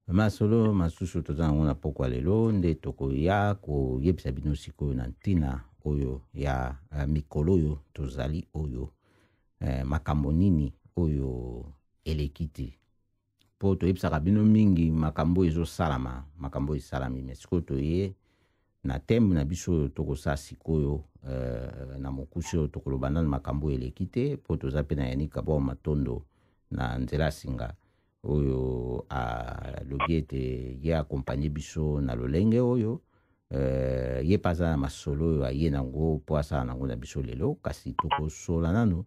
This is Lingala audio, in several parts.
masolo masusu toza nango na pokwa lelo nde tokoya koyebisa bino sikoyo na ntina oyo ya mikolo oyo tozali oyo makambo nini oyo eleki te mpo toyebisaka bino mingi makambo ezosalama makambo esalami me sikoyo toye na tembe na biso oyo tokosala sikoyo na mokusi oyo tokoloba nanu makambo eleki te mpo toza mpe na yanika bao matondo na nzela singa oyo alobi ete ye akompanye biso na lolenge oyo ye mpe aza na masolo oyo aye nango mpo asala nango na biso lelo kasi tokosola nanu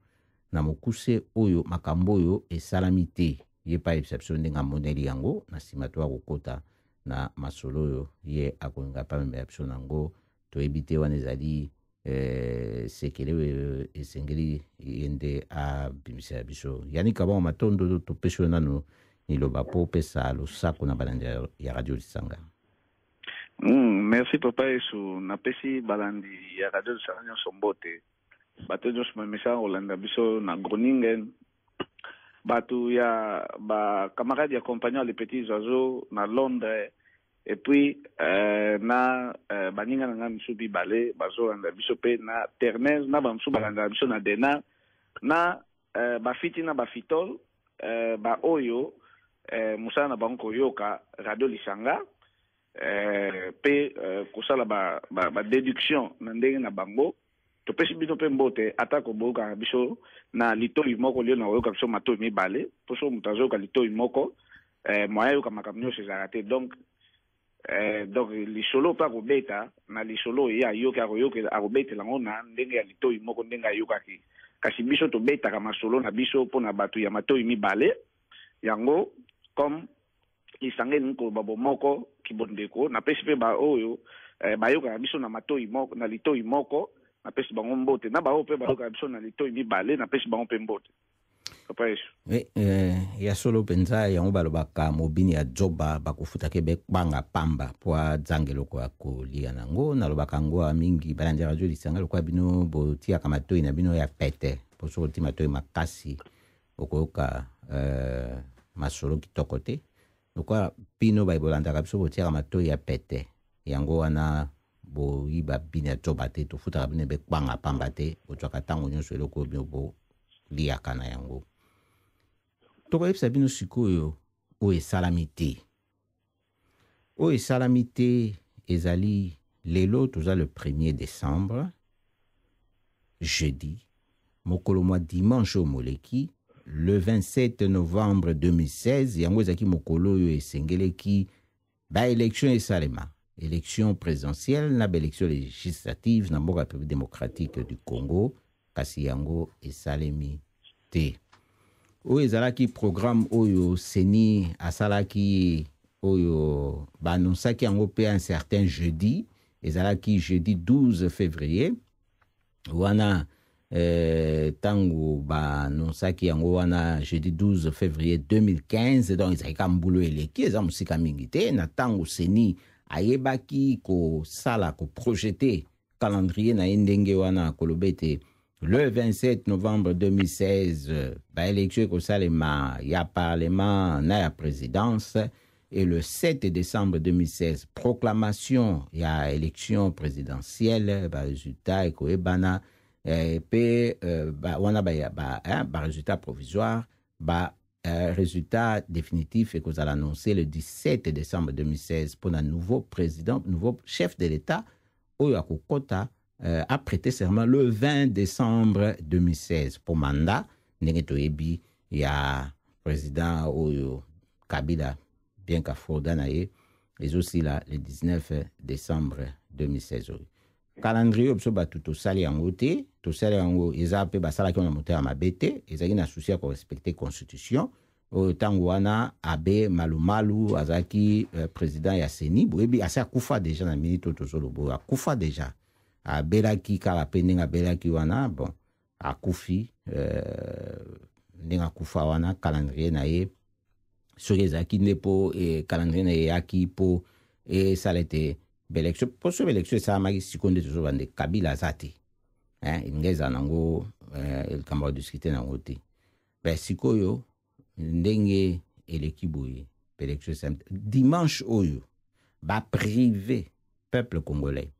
na mokuse oyo makambo oyo esalami te ye mpe ayebisa biso ndenge amoneli yango na nsima to akokota na masolo oyo ye akolinga mpe amemela biso nango toyebi te wana ezali sekele oyo esengeli ye nde abimisela biso yanika bao matondo topesi oyo nanu niloba mpo opesa losako na balandi ya radio Lisanga. Merci papa Yesu napesi balandi ya radio Lisanga nyonso mbote bato nyonso bamesaka kolanda biso na Groningen bato ya bacamarade ya compagnon les petits oiseaux na Londres et puis na baninga na nga miso bibale bazolanda biso mpe na Ternes na bamosusu balanda biso na Dena na bafiti na bafitol baoyo musala na bango koyoka radio Lisanga pe kosala ba déduction na ndenge na bango topesi bino mpe mbote ata koboyoka biso na litoi moko lio na oyoka biso matoi mibale mpo so moto azoyoka litoi moko moya yoka makambo nyonso ezalaka te donc lisolo mpe akobeta na lisolo ye ayoki akobetela yango na ndenge ya litoi moko ndenge ayokaki kasi biso tobetaka masolo na biso mpo na bato ya matoi mibale yango comme Lisanga elingi koloba bomoko kibondeko napesi mpe baoyo bayokaka biso na matoi moko na litoi moko napesi bango mbote na baoyo mpe bayokaka biso na litoi mibale napesi bango mpe mbote papa Yesu ya solo mpenza yango balobaka mobini ya joba bakofutaka banga pamba mpo azanga eloko ya kolia nango nalobaka yango mingi balandi ya radio Lisanga lokola bino botiaka matoi na bino ya pete mpo soki otia matoi makasi okoyoka masolo kitoko te lokola bino bolandaka biso botiaka matoi ya pete yango wana boyiba bino ya joba te tofutaka bino bekbanga pamba te bozwaka ntango nyonso eloko bino boliaka na yango tokoyebisa bino sikoyo oyo esalami te oyo esalami te ezali lelo toza le 1er décembre jeudi mokolo mwa dimanche omoleki le 27 novembre 2016 yango ezalaki mokolo oyo esengeleki baélection esalema élection présidentielle na baélection législative na mboka République démocratique du Congo kasi yango esalemi te oyo ezalaki programme oyo seni asalaki oyo baannonsaki yango mpe un certain jeudi ezalaki jeudi 12 février wana tango baannonsaki yango wana jeudi 12 février 2015 donc ezalaki mbulu eleki eza mosika mingi te na tango seni ayebaki kosala koprojete calendrier na ye ndenge wana koloba ete le 27 novembre 2016 baélection ekosalema ya parlement na ya présidence et le 7 décembre 2016 proclamation ya élection présidentielle baresultat ekoyebana pe wana résultat provisoire résultat définitif ekozala annoncé le 17 décembre 2016 pour un nouveau président, nouveau chef de l'État oyo akokota a prêté serment le 20 décembre 2016 pour mandat ndenge toyebi ya président oyo Kabila bien qu'aforda na ye aussi là le 19 décembre 2016 oyo calendrier biso bato tosali yango te tosali yango eza mpe basalaki na motema mabe te ezalaki na souci ya korespecte constitution oyo ntango wana abe malumalu azalaki président ya seni boyebi asi akufa deja na minute oyo tozoloba akufa deja abelaki kaka mpe ndenge abelaki wana bon akufi ndenge akufa wana calendrier na ye soki ezalaki nde mpo calendrier na ye eyaki mpo esala ete baélection mpo so baélection esalamaki sikoyo nde tozoba nde Kabila aza te elingi ezala nango likambo ya discute nango te sikoyo ndenge eleki boye élection esalamite dimanche oyo baprive peuple congolais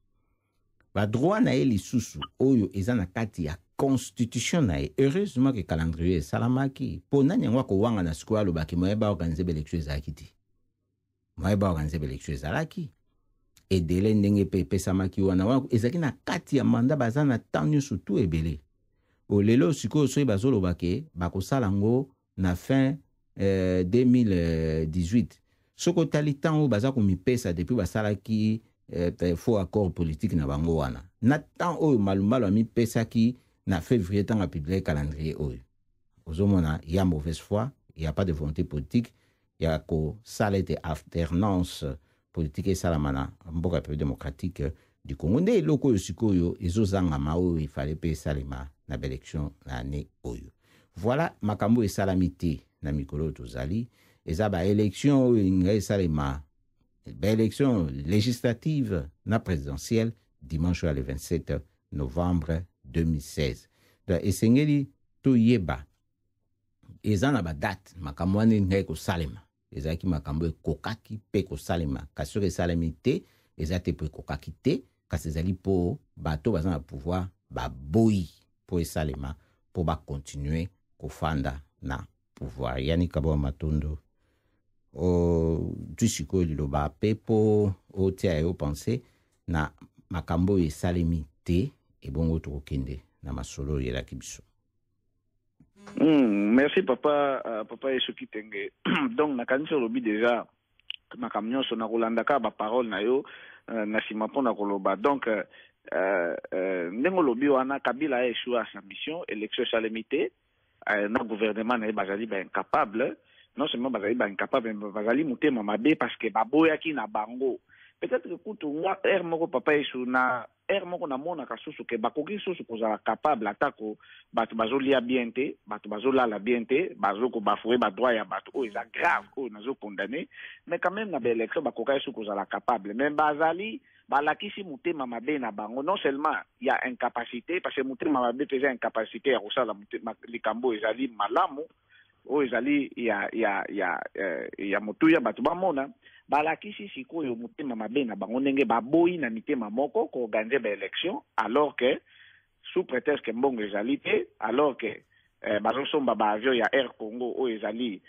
badroit na ye lisusu oyo eza na kati ya constitution na ye. Heureusement que calendrier esalamaki mpo nani yango akowanga na sikoyo alobaki moyeba organize baélection ezalaki te, moyeba organize baélection ezalaki edele ndenge mpe epesamaki wana ezalaki na kati ya manda baza na temps nyonso tu ebele. Olelo sikoyo soki bazoloba ke bakosala ngo na fin 2018 soki otali temps oyo baza komipesa depuis basalaki faux accord politique na bango wana na temps oyo malumalu amipesaki na février ntango apiblie calendrier oyo ozomona ya mauvaise foi, il n'y a pas de volonté politique, ya kosala ete alternance politique esalama na mboka ya République démocratique du Congo nde eloko oyo sikoyo ezozangama oyo ifale mpe esalema na baélection na année oyo. Voilà makambo esalami te na mikolo tozali eza baélection oyo inga esalema baélection législative na présidentielle dimanche le 27 novembre 2016. Donc esengeli toyeba eza na badate makambo wana ngai kosalema ezalaki makambo ekokaki mpe kosalema kasi soki esalemi te eza te mpo ekokaki te kasi ezali mpo bato baza na pouvoir baboyi mpo esalema mpo bakontinue kofanda na pouvoir. Yani Kabwa Matondo tu sikoyo liloba mpe mpo otia yo pense na makambo esalemi te ebongo tokokende na masolo eyelaki biso. Merci papa papa Esoki Tenge. Donc nakanisi olobi déjà makambo nyonso na kolandaka ba parole na yo na sima mpona koloba. Donc ndenge olobi wana Kabila a échoué à sa mission, élection esalemi te na gouvernement na ye bazali ba incapable, non seulement bazali ba incapable mais bazali motema mabe parce que baboyaki na bango. Peut-être que kutu moi air moko papa Esu na air moko na mona kasusu ke bakoki susu kozala capable atako bato bazolia bien te, bato bazolala bien te, bazoko bafouer ba droit ya bato o eza grave o nazo condamner, mais quand même na ba élection bakoka susu kozala capable même bazali balakisi motema mabe na bango. Non seulement il y a incapacité parce que motema mabe pesa incapacité ya kosala motema likambo ezali malamu o ezali ya motuya bato bamona balakisi sikoyo motema mabe na bango ndenge baboyi na mitema moko ko organiser ba élection alors que sous prétexte que mbongo ezali te, alors que bazosomba ba avion ya Air Congo o ezali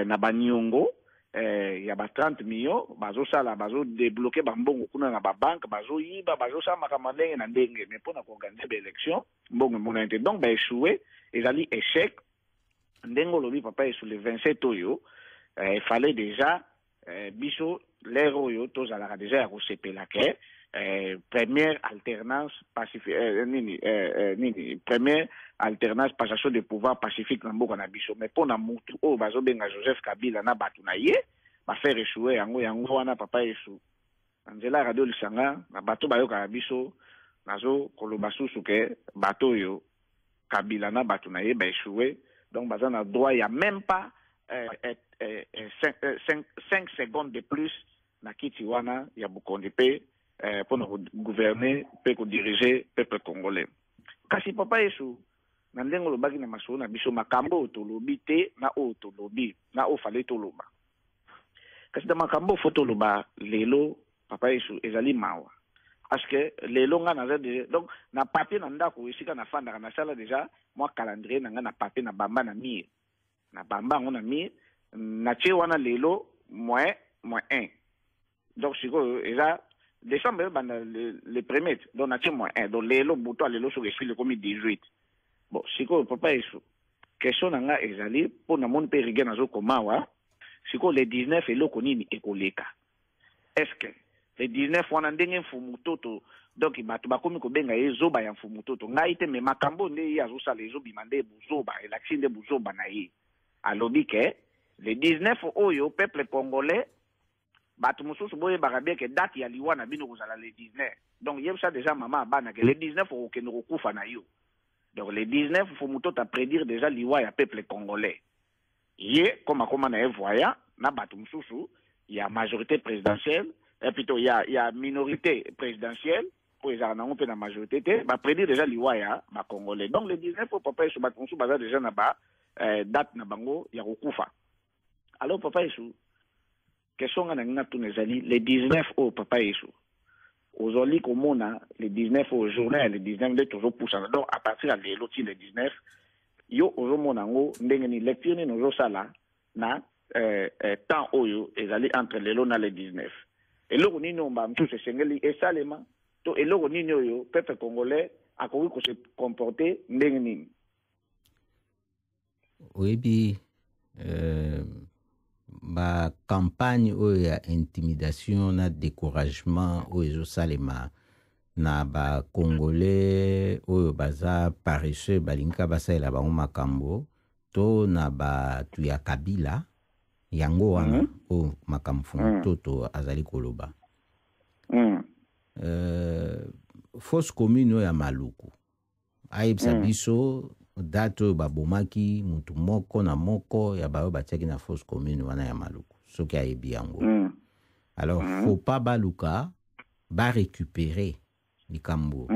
na banyongo ya ba 30 millions bazosala bazodébloquer bambongo kuna na ba banque bazoyiba bazosala makambo ndenge na ndenge mais mpona ko organiser ba élection mbongo monente donc ba échoué ezali échec ndenge olobi papa sur le 27 oyo il fallait déjà biso lero oyo tozalaka déjà ya kosepela ke première alternance pacifique première alternance passation de pouvoir pacifique na mboka na biso mais mpona mutu oyo bazobenga Joseph Kabila na bato na ye bafaire échouer yango wana papa Yesu na nzela radio lisanga na bato bayokaka biso nazo koloba susu ke bato oyo Kabila na bato na ye baéchouer donc baza na droit ya même pas 5 secondes de plus na kiti wana ya Bukondi pe pour gouverner pe ko diriger peuple congolais. Kasi papa Yesu na ndengo lobaki na masolo na biso makambo otolobi te na otolobi na ofale toloba. Kasi da makambo foto loba lelo papa Yesu ezali mawa. Parce que lelo nga na donc na papier na ndako esika na fanda na sala déjà moi calendrier na nga na papier na bamba na mire. Na bamba ngona mire na che wana lelo moins 1. Donc siko eza décembre bana le premier donc na che moins 1 donc lelo buto lelo so ke comme 18. Bon siko papa Yesu question na nga ezali pour na mon pe riga nazo komawa siko le 19 eloko nini ekoleka. Est-ce que le 19 wana ndenge mfumutoto donc bato bakomi kobenga ezoba ya mfumutoto ngai te me makambo nde ya zosala ezobi mande buzoba elaksinde buzoba na ye alobi ke le 19 oyo peuple congolais bato mosusu boye bakabie ke date ya liwa na bino kozala le 19 donc yebisa déjà mama abana ke le 19 okende kokufa na yo donc le 19 mfumutoto a prédire déjà liwa ya peuple congolais ye koma na voya na bato mosusu ya majorité présidentielle et plutôt il y a minorité présidentielle pour les arnamons pe na majorité te ba prédire déjà liwaya ba congolais donc le 19 pour papa Yesu batonsu baza déjà na ba date na bango ya kokufa. Alors papa Yesu question nga na tout nezali les 19 au papa yesu aujourd'hui comme on a les 19 au journal les 19 de toujours poussant donc à partir de l'autre les 19 yo ozomona ngo ndenge ni lecture ni nozo sala na temps oyo ezali entre lelo na les 19 eloko nini omba mtu se sengeli esalema to eloko nini oyo peuple congolais akoki ko se comporter ndenge nini oyebi ba campagne oyo ya intimidation na découragement oyo ezosalema na ba congolais oyo baza paresseux balinga basalela bango makambo to na batu ya kabila yango wana oyo makambo fungu toto azali koloba fausse commune oyo ya Maluku ayebisa biso date oyo babomaki mutu moko na moko ya bayo batiaki na fausse commune wana ya Maluku soki ayebi yango alors faut pas baluka ba récupérer likambo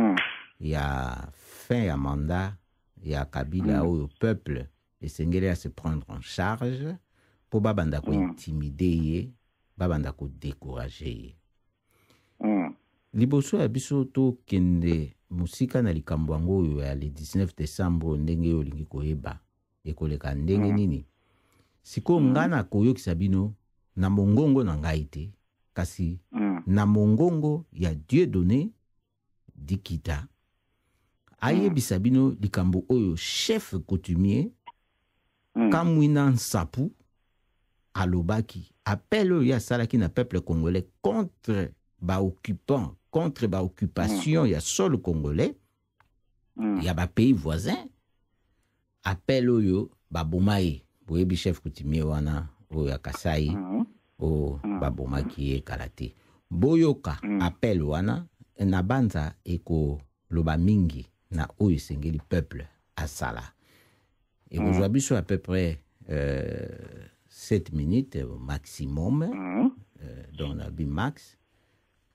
ya fin ya mandat ya kabila oyo peuple esengeli à se prendre en charge pour babanda ko intimider ye babanda ko décourager liboso ya biso to kende musika na likambo yango oyo ya le 19 décembre ndenge olingi koyeba ekoleka ndenge nini siko ngana koyokisa bino na mongongo na ngai te kasi na mongongo ya Dieu donné Dikita ayebisa bino likambo oyo chef coutumier Kamwina Nsapu alobaki appel oyo ya salaki na peuple congolais contre occupant contre occupation ya sol congolais ya ba pays voisins appel oyo babomaye boyebi chef coutumier wana oyo ya Kasai o babomaki ye kalate boyoka appel wana na banza eko loba mingi na oyo sengeli peuple asala et vous biso à peu près 7 minutes maximum dans la bimax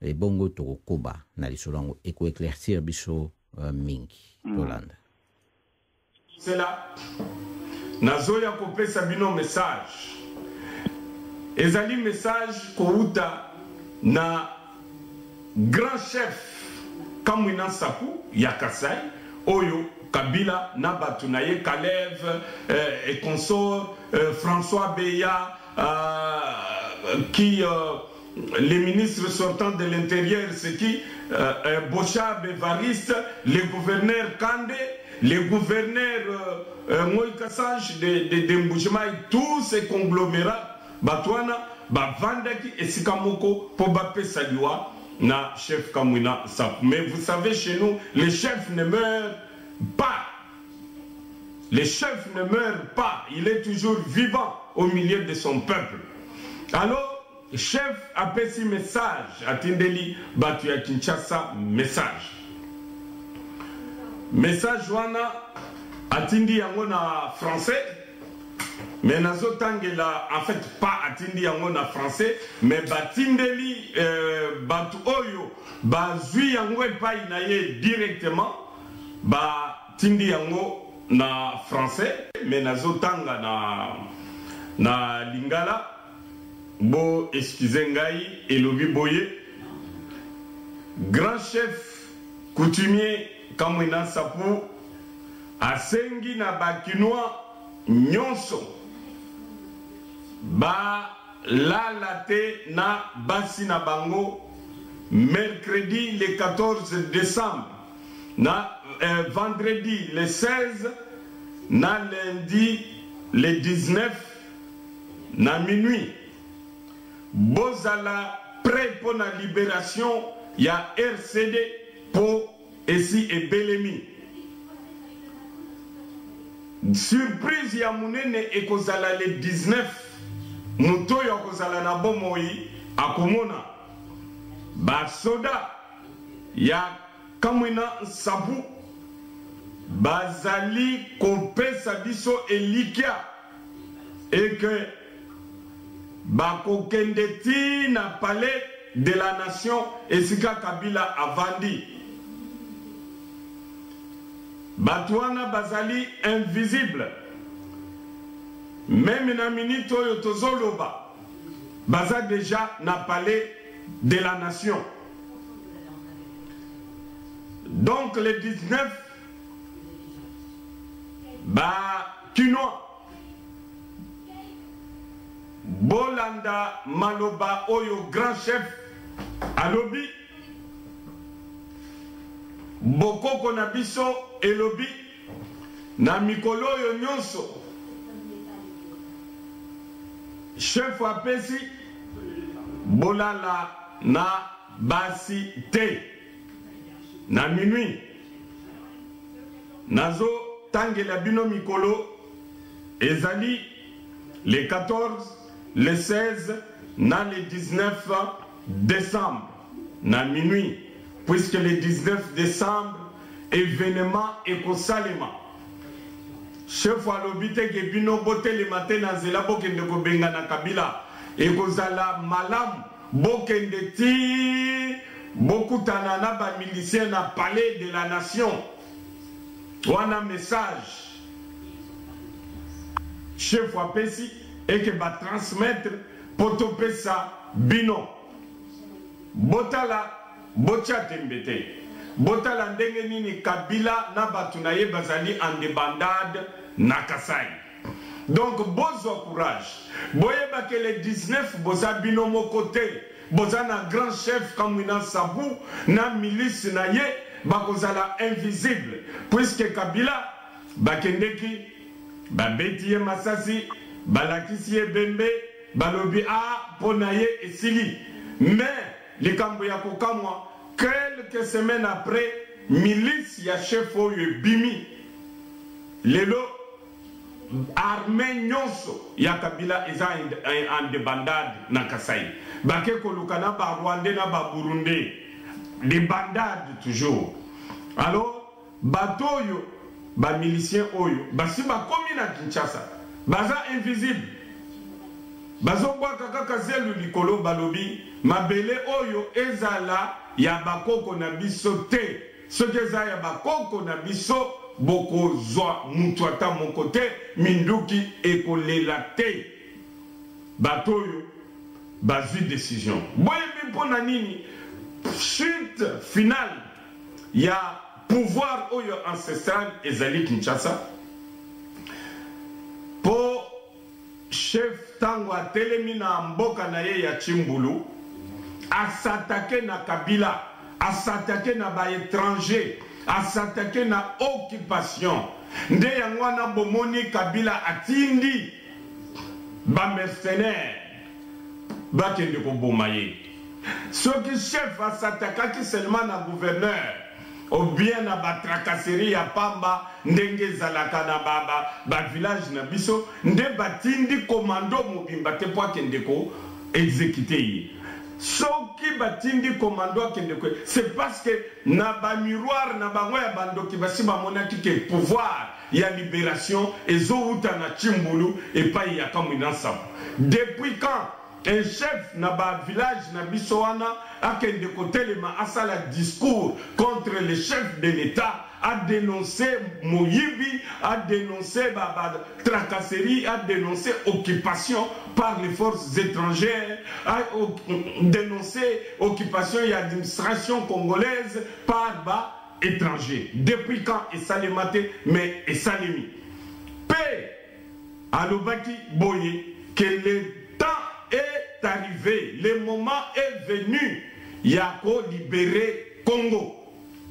et bongo to koba na lisolango eko éclaircir biso mingi Tolanda c'est là nazoya kopesa bino message ezali message kouta na grand chef Kamwina Nsapu ya Kasai oyo Kabila na batu na ye Kalev et consort François Beya qui les ministres sortants de l'intérieur c'est qui Bocha Bevariste les gouverneurs Kande les gouverneurs Moïse Kassange de Mbujimai tous ces conglomérats batwana bavandaki esikamoko po bapesa liwa na chef Kamwina Nsapu. Mais vous savez, chez nous, les chefs ne meurent pas. Les chefs ne meurent pas. Il est toujours vivant au milieu de son peuple. Alors, chef a fait un message à Tindeli, Batu ya Kinshasa, message. Message wana atindi yango na français. Mais nazotangela en fait pas atindi yango na français mais batindeli batu oyo bazui yango epai na ye directement batindi yango na français mais nazotanga na lingala bo excusez ngai elobi boye grand chef coutumier Kamwina Nsapu asengi na bakinois nyonso ba lalate na basi na bango mercredi le 14 décembre na vendredi le 16 na lundi le 19 na minuit bozala prêt pour la libération ya RCD pour ici et Belemi. Surprise ya munene ekozala le 19 muto ya kozala na bomoi akomona ba soda ya Kamwina Nsapu bazali kopesa biso elikia et que bakokende ti na palais de la nation esika Kabila avandi Batwana bazali invisible. Même na minute oyo tozoloba baza déjà na palais de la nation. Donc le 19 kinois bolanda maloba oyo grand chef alobi bokoko na biso elobi na mikolo oyo nyonso chef apesi bolala na basi te na minuit nazo tangela bino mikolo ezali le 14 le 16 na le 19 décembre na minuit puisque le 19 décembre événement ekosalema chef alobi te ke bino botelema te na nzela bokende kobenga na Kabila ekozala malamu bokende ti bokutana na bamilicien na palais de la nation wana message chef apesi et que va transmettre potopesa bino botala bocha tembete botala ndenge nini Kabila na batu na ye bazali en débandade na Kasai. Donc bozo courage boyeba que le 19 boza bino moko te boza na grand chef Kamwina Sabu na milice na ye bakozala invisible puisque Kabila bakendeki babeti ye masasi balakisi ye bembe balobi pona ye esili mais likambo ya kokamwa quelques semaines après milice ya chef oyo bimi lelo armée nyonso ya Kabila eza en débandade na Kasai bake koluka na ba Rwandais na ba Burundais des bandades toujours. Alors batoyo ba miliciens oyo basi ba komi na Kinshasa baza invisible bazo bwaka kaka zelu likolo balobi mabele oyo ezala ya bakoko na biso te soki eza ya bakoko na biso bokozwa mutu ata moko te minduki ekolela te batoyo bazwi décision boyebi mpona nini chute finale ya pouvoir oyo ancestral ezali Kinshasa po chef tango atelemi na mboka na ye ya Chimbulu asatake na Kabila asatake na ba étranger asatake na occupation nde yango wana bomoni Kabila atindi ba mercenaire bakende koboma ye soki chef asatakaki seulement na gouverneur ou bien na batracasserie ya pamba ndenge zalaka na ba village na biso nde batindi commando mobimba te po akende ko exécuter ye soki batindi commando akende ko c'est parce que na ba miroir na bango ya bandoki basi bamonaki ke pouvoir ya libération ezouta na Chimbulu epai ya Kamwina Sabu. Depuis quand un chef na ba village na bisoana akende kotelema asala discours contre les chefs de l'État a dénoncé Moyibi, a dénoncé tracasserie, a dénoncé occupation par les forces étrangères, a dénoncé occupation et administration congolaise par étrangers. Depuis quand Esalemate, mais Esalemi. Paix à l'Obaki Boye, que le temps est arrivé, le moment est venu, Yako libérer Congo,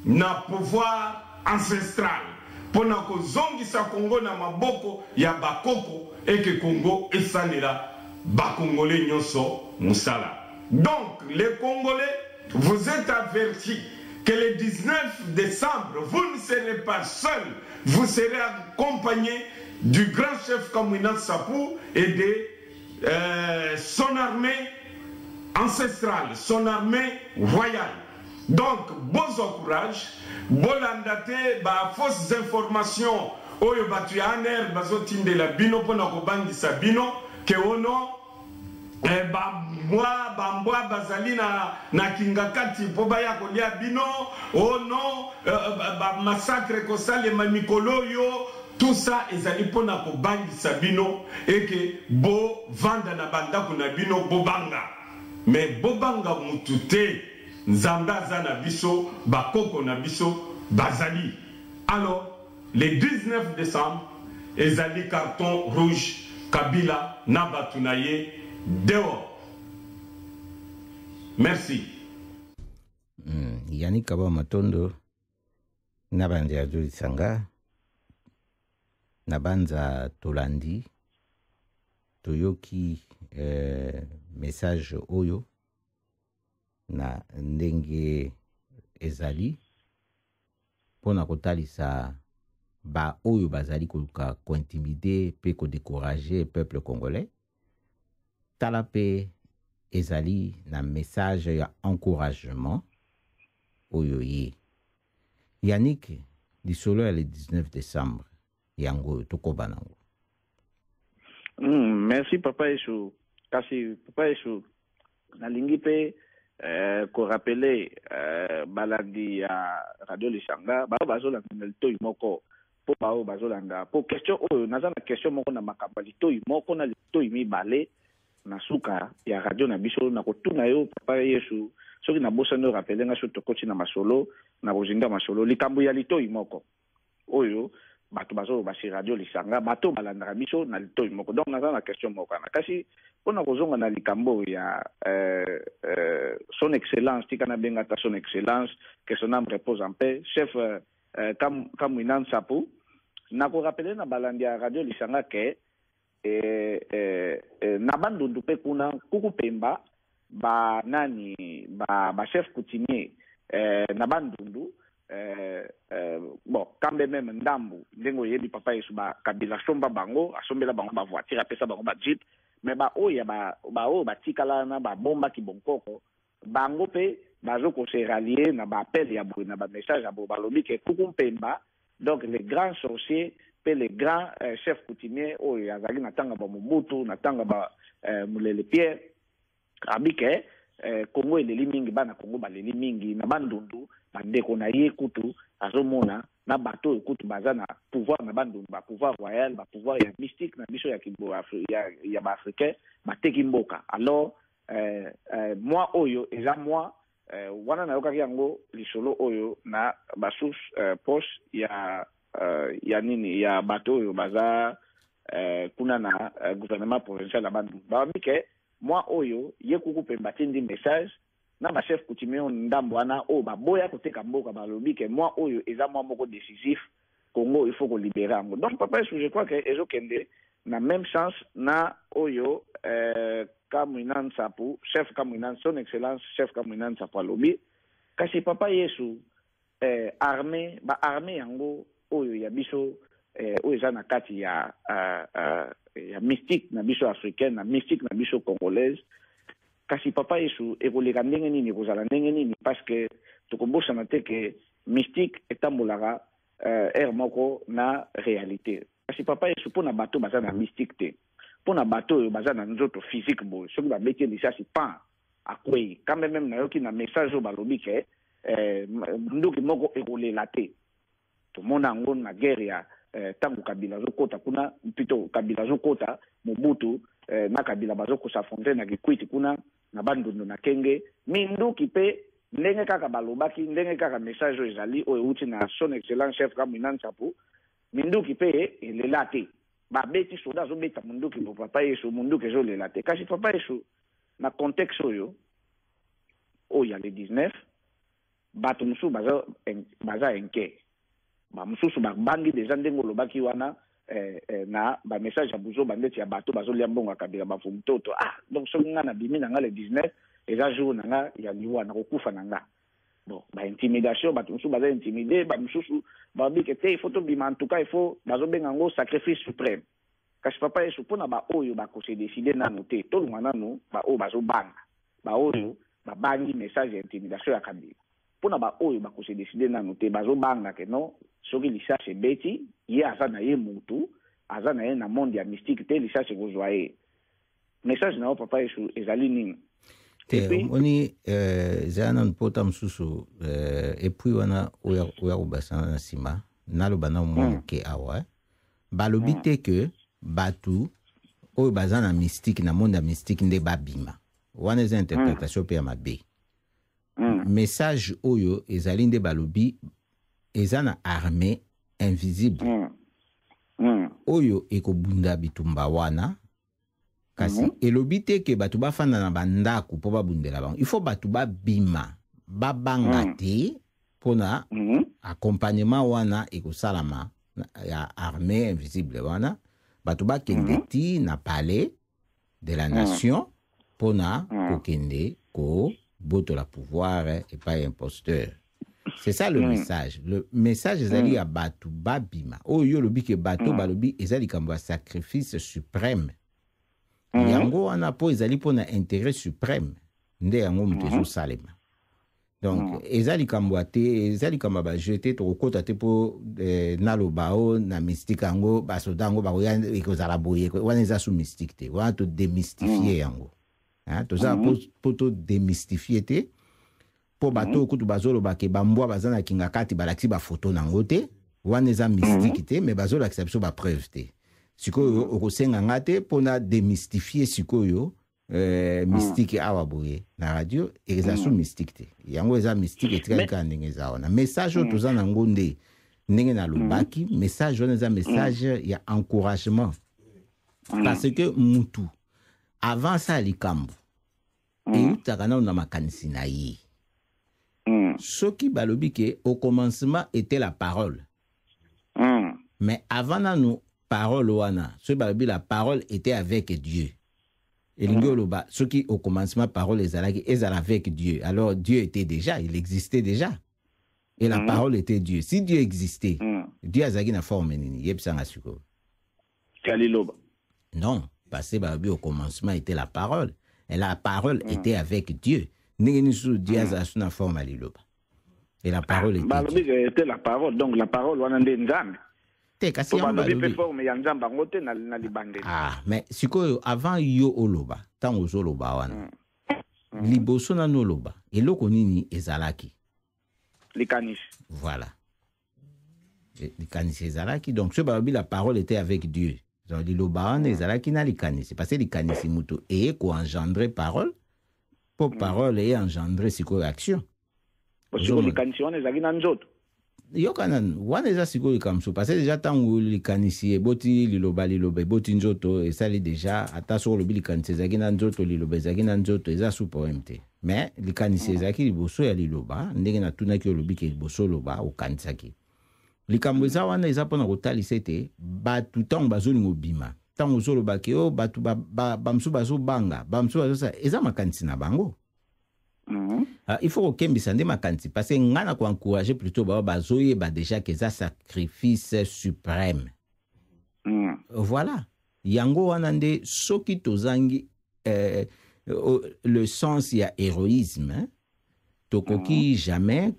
na pouvoir ancestral, pour na kozongisa Congo na maboko ya bakoko, et que Congo esalela ba Congolais nyonso musala. Donc les Congolais, vous êtes avertis que le 19 décembre, vous ne serez pas seuls, vous serez accompagnés du grand chef Kamwina Sabu et de son armée ancestrale, son armée royale. Donc, bon courage, bon landate, ba fausses informations, oyo batu ya aner, bazotinde la bino, pona kobangisa bino, ke ono, bambwa bazali na kingakati po baya kolia bino ono massacre kosalema mikolo yo tout ça ezali pona ko bangisa bino et que bo vanda na bandako na bino bobanga mais bobanga mutute nzambe aza na biso bakoko na biso bazali. Alors le 19 décembre ezali carton rouge Kabila na batu na ye dehors. Merci. Yannick Kaba Matondo na bandi ya Joli Sanga na banza Tolandi toyoki message oyo na ndenge ezali pona kotalisa ba oyo bazali koluka kointimider pe ko décourager peuple congolais. Tala pe ezali na message ya encouragement oyo ye. Yannick lisolo ya le 19 décembre yango tokoba nango. Merci papa Eshu. Kasi papa Eshu nalingi pe ko rappeler baladi ya Radio Lisanga ba bazolanda litoyi moko po bao bazolanda po question oyo naza na question moko na makamba litoyi moko na litoyi mibale na suka ya radio na biso na kotuna yo papa Yesu soki na bosa no rappeler nga so tokoti na masolo na kozinga masolo likambo ya litoyi moko oyo bato bazo basi Radio Lisanga bato balanda biso na litoyi moko donc naza na question moko na kasi pona kozonga na likambo ya son excellence tika na benga ta son excellence que son âme repose en paix chef Kamwina Nsapu na ko rappeler na balandi ya Radio Lisanga ke na bandundu pe kuna kuku pemba ba nani ba chef coutumier na bandundu bon kambe même ndambu ndengo yebi papa Yesu ba Kabila somba bango asombela bango ba voiture apesa bango ba jeep mais ba oya ba tikala na ba bomba ki bonkoko bango pe bazo ko se rallier na ba appel ya na ba message ya balobi ke kuku pemba donc les grands sorciers pe les grands chefs coutumiers oyo azali na tanga ba Mobutu na tanga ba Mulele Pierre abike Congo eleli mingi bana Congo baleli mingi na bandundu bandeko na ye kutu azomona na bato kutu baza na pouvoir na bandundu ba pouvoir royal ba pouvoir ya mystique na biso ya kibo ya ba africain bateki mboka. Alors moi oyo eza moi wana na yokaki yango lisolo oyo na basus poche ya nini ya bato oyo baza kuna na gouvernement provincial na bandundu babike moi oyo ye kuku pemba tindi message na ba chef coutumier ndambo wana o baboya koteka mboka balobi ke moi oyo eza moi moko décisif Congo il faut ko libérer ango. Donc papa je crois que ezokende na même sens na oyo Kamwina Nsapu chef Kamwina son excellence chef Kamwina Nsapu alobi kasi papa Yesu armée ba armée yango oyo ya biso oyo eza na kati ya mystique na biso africaine na mystique na biso congolaise kasi papa Yesu ekoleka ndenge nini ekozala ndenge nini parce que tokobosana te ke mystique etambolaka moko na réalité kasi papa Yesu mpona bato baza na mystique te mpona bato oyo baza na nzoto physique boye soki babeti lisasi pan akwei quand même nayoki na message oyo balobi ke nduki moko ekolela te tomona yango na guerre ya tango Kabila zokota kuna plutôt Kabila zokota Mobutu na Kabila bazokosa fontaine na Kikwiti kuna na bandundu na Kenge minduki pe ndenge kaka balobaki ndenge kaka message ezali oyo uti na son excellence chef Kamwina Nsapu minduki pe elela te babeti soda azobeta munduki bo papa Yesu munduki ezolela te kasi papa Yesu na contexte oyo ya le 19 bato musu baza enke ba mususu bangi deja ndenge olobaki wana na ba message ya buzo bandeti ya bato bazolia mbongo Kabila bafu mtoto donc soki nga na bimi na nga le 19 eza jour na nga ya liwa na kokufa na nga bon ba intimidation bato mususu baza intimider ba mususu babike te il faut to bima en tout cas il faut bazobenga ngo sacrifice suprême kasi papa Yesu mpona ba oyo bakose décider nanu te tolunga nanu ba oyo bazobanga ba oyo babangi message ya intimidation ya Kabila mpona ba oyo bakose décider nanu te bazobanga ke non soki lisasi ebeti ye aza na ye mutu aza na ye na monde ya mystique te lisasi ekozwa ye message na yo papa Yesu ezali nini te omoni ezala nanu mpota mosusu epui wana oya kobasana na nsima naloba na mwa moke awa balobi te que batu oyo baza na mystique na monde ya mystique nde babima wana eza interprétation pe ya mabe message oyo ezali nde balobi eza na armée invisible oyo ekobunda bitumba wana kasi elobi te ke batu bafanda na bandako po babundela bango il faut batu babima babanga te pona accompagnement wana ekosalama ya armée invisible wana batu bakende ti na palais de la nation pona kokende ko botola pouvoir et pas imposteur. C'est ça le message. Le message ezali ya batu babima oyo lobi ke bato balobi ezali kambo ya sacrifice suprême yango wana po ezali pona intérêt suprême nde yango mutu ezosalema. Donc ezali kambo te ezali kambo ba jeter to kokota te po naloba o na mystique yango basoda yango bakoya ekozala boye wana eza sous mystique te wana to démystifier yango toza po to démystifier te po bato kutu bazoloba ke bambwa baza na kinga kati balakisi bafoto nango te wana eza mystique te mais bazolakisa biso bapreuve te sikoyo okosenga nga te mpona démystifier sikoyo mystique awa boye na radio eza sous mystique te yango eza mystique etikali kaka ndenge eza wana message oyo toza nango nde ndenge nalobaki message wana eza message ya encouragement parce que mutu avant ça likambo eutaka nano na makanisi na ye soki balobi ke au commencement était la parole mais avant nano parole wana soki balobi la parole était avec Dieu elingi oloba soki au commencement parole ezalaki ezala avec Dieu alors Dieu était déjà il existait déjà et la parole était Dieu si Dieu existait Dieu azalaki na forme nini yebisanga sikoyo kaliloba non parce que balobi au commencement était la parole et la parole était avec Dieu ndenge nini so Dieu azala so na forme aliloba et la parole était balobi était la parole donc la parole wana nde nzambe te kasi balobi forme ya nzambe yango te na libandeli mais sikoyo avant yo oloba ntango ozoloba wana liboso nano oloba eloko nini ezalaki likanisi voilà likanisi ezalaki donc so balobi la parole était avec Dieu donc liloba wana ezalaki na likanisi parce que likanisi mutu eye koengendre parole po parole eye engendre sikoyo action sikoyo likanisi wana ezalaki na nzoto yokana wana eza sikoyo likamso parce que déjà ntango likanisi eboti liloba eboti nzoto esali déjà ata soko olobi likanisi ezalaki na nzoto liloba ezalaki na nzoto eza sous poème te mais likanisi ezalaki liboso ya liloba ndenge natunaki olobi ke liboso oloba okanisaki likambo eza wana eza mpona kotalisa ete batu ntango bazolinga obima ntango ozoloba ke o batu bamosusu bazobanga bamosusu bazosala eza makanisi na bango il faut kokembisa nde makanisi parce que nga na koencourage plutôt bao bazoyeba déjà ke eza sacrifice suprême voilà yango wana nde soki tozangi le sens ya héroïsme tokoki jamais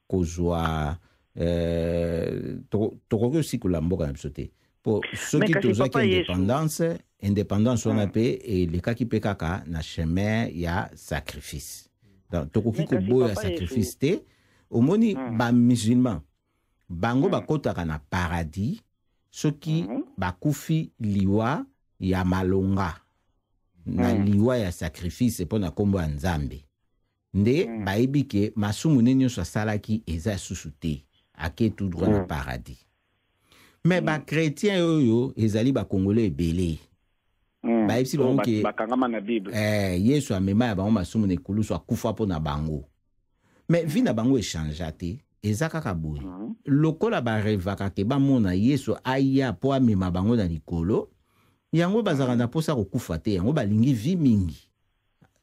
kozwa tokoki osikola mboka na biso te po soki tozwaki indépendance wana mpe elekaki mpe kaka na chemin ya sacrifice donc tokoki koboya sacrifice te omoni bamusulman bango bakotaka na paradis soki bakufi liwa ya malonga na liwa ya sacrifice mpo na nkombo ya nzambe nde bayebi ke masumu nde nyonso asalaki eza susu te ake tout droit na paradis mais bakretien oyo ezali bakongolais ebele bayebisi bango ke bakangama na bible yesu amema ya bango masumu na ekulusu akufa mpo na bango mais vi na bango echangea te eza kaka boye lokola barevaka ke bamona yesu aya mpo amema bango na likolo yango bazalaka na mposa kokufa te yango balingi vi mingi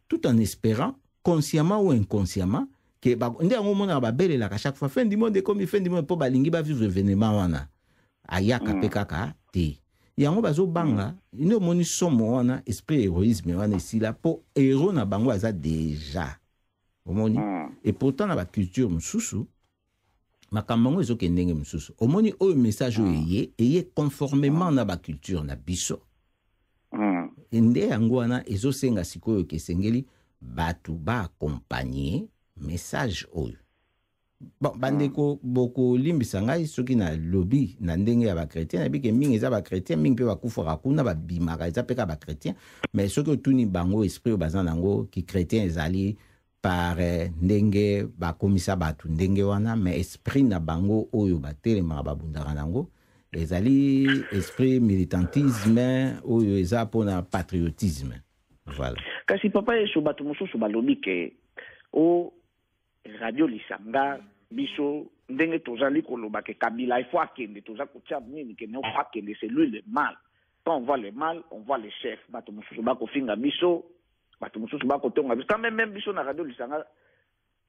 tout en espérant consciemment ou inconsciemment que nde yango monaka babelelaka chaque fois fin du monde ekomi fin du monde mpo balingi bavivre événement wana ayaka mpe kaka te yango bazobanga nde omoni somo wana esprit héroïsme wana esila mpo héros na bango aza déjà omoni et pourtant na baculture mosusu makambo yango ezokende ndenge mosusu omoni oyo message oyo eye conformément na baculture na biso nde yango wana ezosenga sikoyo kesengeli batu baakompagne message oyo bon bandeko boko limbisa ngai soki na lobby na ndenge ya ba chrétien na bike mingi eza ba chrétien mingi pe bakufaka kuna ba bimaka eza pe ka ba chrétien mais soki otuni bango esprit bazan nango ki chrétien ezali par ndenge bakomisa bato ndenge wana mais esprit na bango oyo batelemaka babundaka nango ezali esprit militantisme oyo eza pona patriotisme voilà kasi papa yesu bato mosusu balobi ke o radio lisanga biso ndenge tozali koloba ke Kabila il faut akende toza kotia nini ke ne faut akende c'est lui le mal quand on voit le mal on voit les chefs bato mosusu bakofinga biso bato mosusu bakotonga biso quand même biso na radio lisanga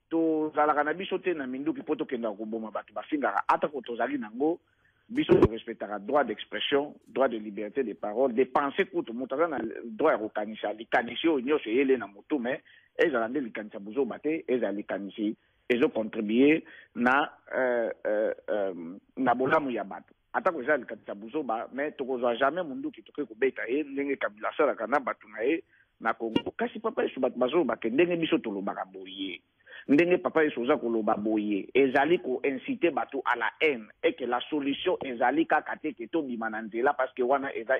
tozalaka na biso te na minduki po tokenda koboma bato bafingaka ata ko tozali nango biso respectera droit d'expression, droit de liberté de parole, de penser que moto na droit au kanisa, li kanisi o nyo se yele na moto mais ezalande li kanisa buzo bate, ezali kanisi, ezo contribuer na na bolamu ya bato. Ata ko ezali kanisa buzo ba, mais tokozwa jamais mundu ki toke ko beta e ndenge Kabila sala kana batu na e na Congo. Kasi papa yesu bato bazo ba ke ndenge biso tolobaka boye. Ndenge papa yesoza koloba boye ezali ko inciter bato à la haine et que la solution ezali kaka te ke to bimana nzela parce que wana eza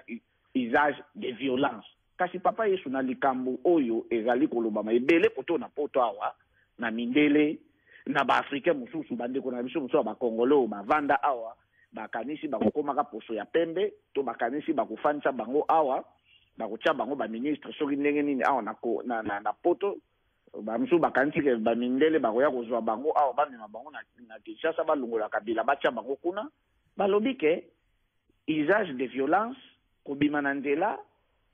usage de violence kasi papa yesu na likambo oyo ezali koloba ma ebele poto na poto awa na mindele na ba africain mususu bandeko na biso mususu ba congolais ba vanda awa ba kanisi ba kokomaka poso ya pembe to ba kanisi ba kofanisa bango awa ba kotia bango ba ministre soki ndenge nini awa na poto bamsu bakanti ke bamindele bakoya kozwa bango awa bamema bango na Kinshasa balongola Kabila batia bango kuna balobi ke usage de violence kobima na nzela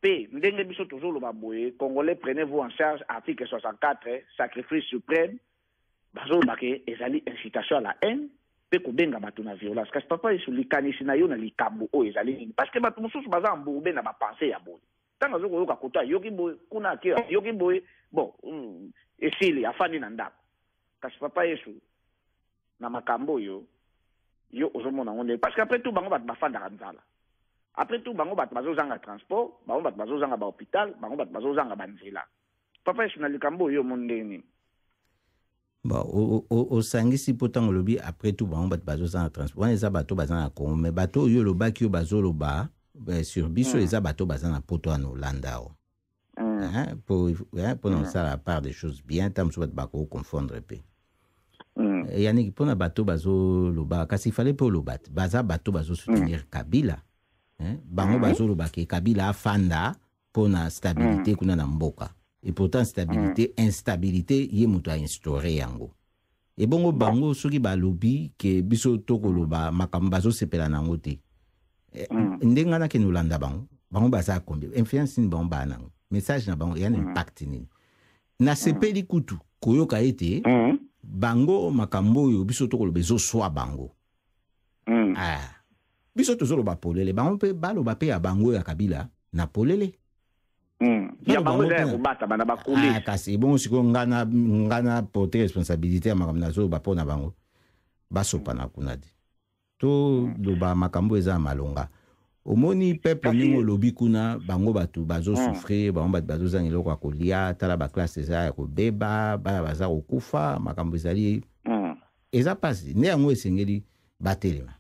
pe ndenge biso tozoloba boye congolais prenez-vous en charge article 64 sacrifice suprême bazoloba ke ezali incitation à la haine pe kobenga bato na violence kasi papa yesu likanisi na yo na likambo oyo ezali nini parce que bato mosusu baza mbube na bapense ya boye tanga zoko yoka kota yoki boye kuna akira yoki boye bon esili afandi na ndako kasi papa yesu na makambo yo ozomona ngonde parce que après tout bango bato bafandaka nzala après tout bango bato bazozanga transport bango bato bazozanga ba hôpital bango bato bazozanga banzela papa yesu na likambo yo mondeni ba osangisi potang lobi après tout bango bato bazozanga transport wana eza bato bazana Congo mais bato yo lobaki yo bazoloba sur biso eza bato bazana poto en Hollanda pour non ça la part des choses bien tam soit bako confondre pe yani pona bato bazo loba kasi fallait pour lobat baza bato bazo soutenir Kabila bango bazo loba ke Kabila afanda pona stabilité kuna na mboka et pourtant stabilité instabilité ye muto a instauré yango et bongo bango soki ba lobi ke biso toko loba makambo bazo sepela nango te ndenga na ke Hollanda bango baza combien influence ni bango banango message na bango yana impact nini na sepeli kutu koyoka ete bango makambo yo biso to koloba zo swa bango biso to zolo ba polele bango pe balo ba pe ya bango ya Kabila na polele ya bango ya kubata bana bakuli kasi bon siko ngana porter responsabilité ya makambo na zo ba pona bango basopa na kunadi to loba makambo eza malonga omoni peuple ningo lobi kuna bango bato bazo souffrir bango bato bazo zangelo kwa kolia tala ba classe eza ya kobeba bana baza kokufa makambo ezali eza pasi ne yango esengeli batelema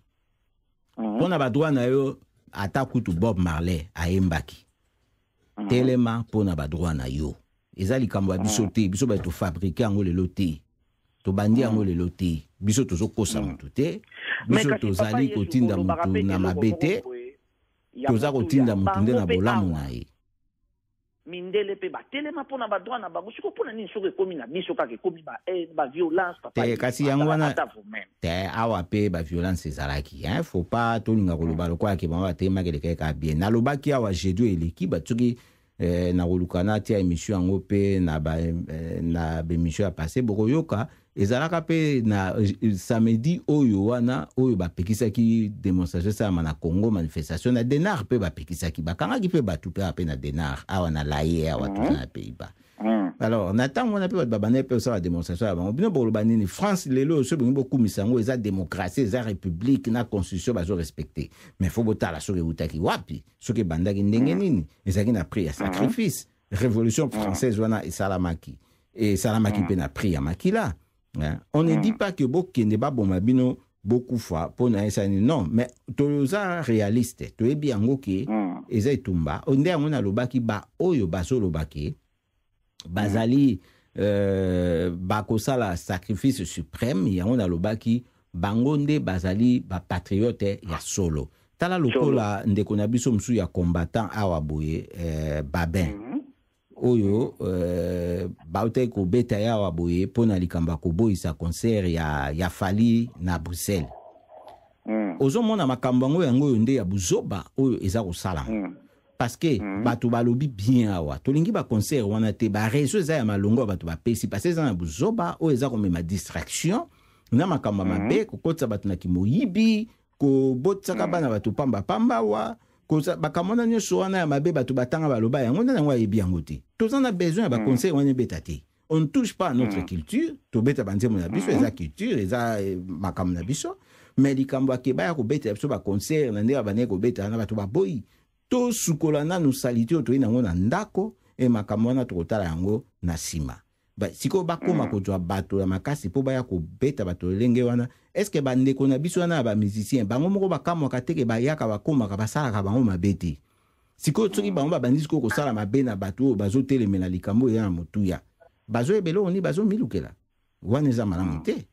pona badroit na yo ata kutu Bob Marley ayembaki telema pona badroit na yo eza likambo ya biso te biso bato fabriquer yango lelo te to bandi yango lelo te biso tozo kosa mutu te biso tozali kotinda mutu na mabete toza kotinda mutu nde na bolamu na ye mindele pe batelema pona badroit na bango siko pona nini soki ekomi na biso kaka ekomi ba violence papa te kasi yango wana te awa pe ba violence ezalaki faut pas tolinga koloba lokola ke bango batelemaki eleka eka bien nalobaki awa jeudi eleki batsoki na kolukana tia émission yango pe na bemission ya passé bokoyoka ezalaka pe na samedi oyo wana oyo bapekisaki démonstration sama na Congo manifestation na Denar pe bapekisaki bakangaki pe batu pe na Denar awa na laye awa tout na pays-Bas alors na tango on a pe babane pe ça la démonstration avant bino boloba nini France lelo so bingo kumisa ngo eza démocratie eza république na constitution bazo respecter mais faut botala so ke utaki wapi so ke bandaki ndenge nini ezaki na prix ya sacrifice révolution française wana esalamaki pe na prix ya makila Hein? On ne dit pas que beaucoup ne pas bon mabino beaucoup fois pour non, mais toza réaliste, to ebi yango ke eza etumba, onde yango na lobaki ba oyo baso lobaki bazali bakosala sacrifice suprême yango na lobaki bangonde bazali ba patriote ya solo. Tala lokola ndeko na biso msu ya combattant awa boye Babin. Oyo baute ko beta ya waboye pona likamba ko boisa concert ya Fali na Bruxelles. Ozo mona makambo ngo yango nde ya buzoba oyo eza ko sala. Parce que batu balobi bien awa. Tolingi ba concert wana te ba réseau za ya malongo batu ba pesi parce que za na buzoba oyo eza ko mema distraction na makambo mabe ko kotsa batu na kimoyibi ko botsaka bana batu pamba pamba wa. Bakamona nyonso wana ya mabe batu batanga baloba yango na yango ayebi yango te. Toza na besoin ya ba conseil wana beta te. On ne touche pas à notre culture, to beta banze mona biso eza culture, eza makambo na biso, mais likambo akeba ya ko beta biso ba conseil na ndeba bane ko beta na batu ba boyi. To sukola na no salite to ina ngo na ndako e makambo wana to kotala yango na sima. Ba siko bakoma ko jwa bato ya makasi po baya ko beta bato lenge wana. Est-ce que bande ko na biso wana ba musicien bango moko bakamwa kateke ba yaka bakoma ka basala ka bango mabeti. Siko tsoki bango ba bandisi ko sala mabe na bato bazo telemela likambo ya motuya. Bazo ebelo oni bazo milukela. Wana za malamu te.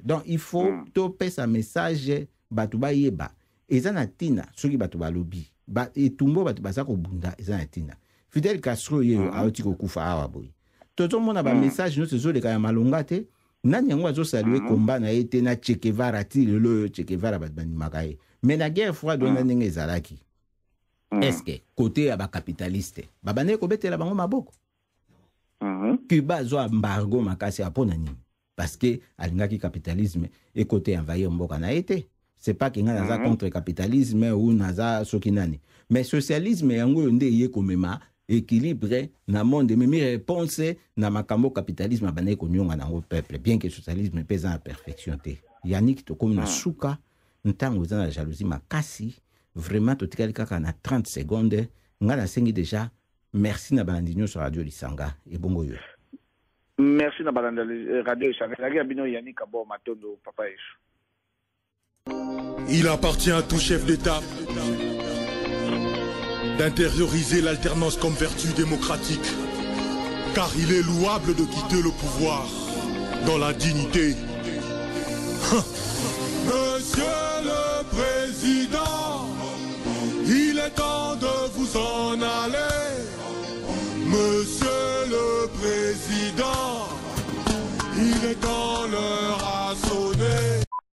Donc il faut to pesa message bato ba yeba. Eza na tina soki bato ba lobi. Ba etumbo bato basako bunda eza na tina. Fidel Castro yeo aoti ko kufa awa boy. Toto mona ba message no sezo de kaya malonga te. Nani yango azo saluer combat na ete na Che Guevara ti le Che Guevara bat bani makaye. Mais la guerre froide on ndenge ezalaki. Est-ce que côté ya ba capitaliste ba bane ko betela bango maboko? Cuba zo embargo makasi apona nini? Parce que alingaki capitalisme et côté envahir mboka na ete. C'est pas que naza contre capitalisme ou naza sokinani. Mais socialisme yango nde ye komema équilibré na monde mais réponse na makambo capitalisme bané ko nyonga na peuple bien que socialisme pesa en perfection te Yannick to comme na suka ntango za na jalousie makasi vraiment to tikali kaka na 30 secondes ngana sengi déjà merci na balandinyo sur radio Lisanga et bongo yo merci na balanda radio Lisanga la bino Yannick abo matondo papa Yesu. Il appartient à tout chef d'État d'intérioriser l'alternance comme vertu démocratique, car il est louable de quitter le pouvoir dans la dignité. Monsieur le Président, il est temps de vous en aller. Monsieur le Président.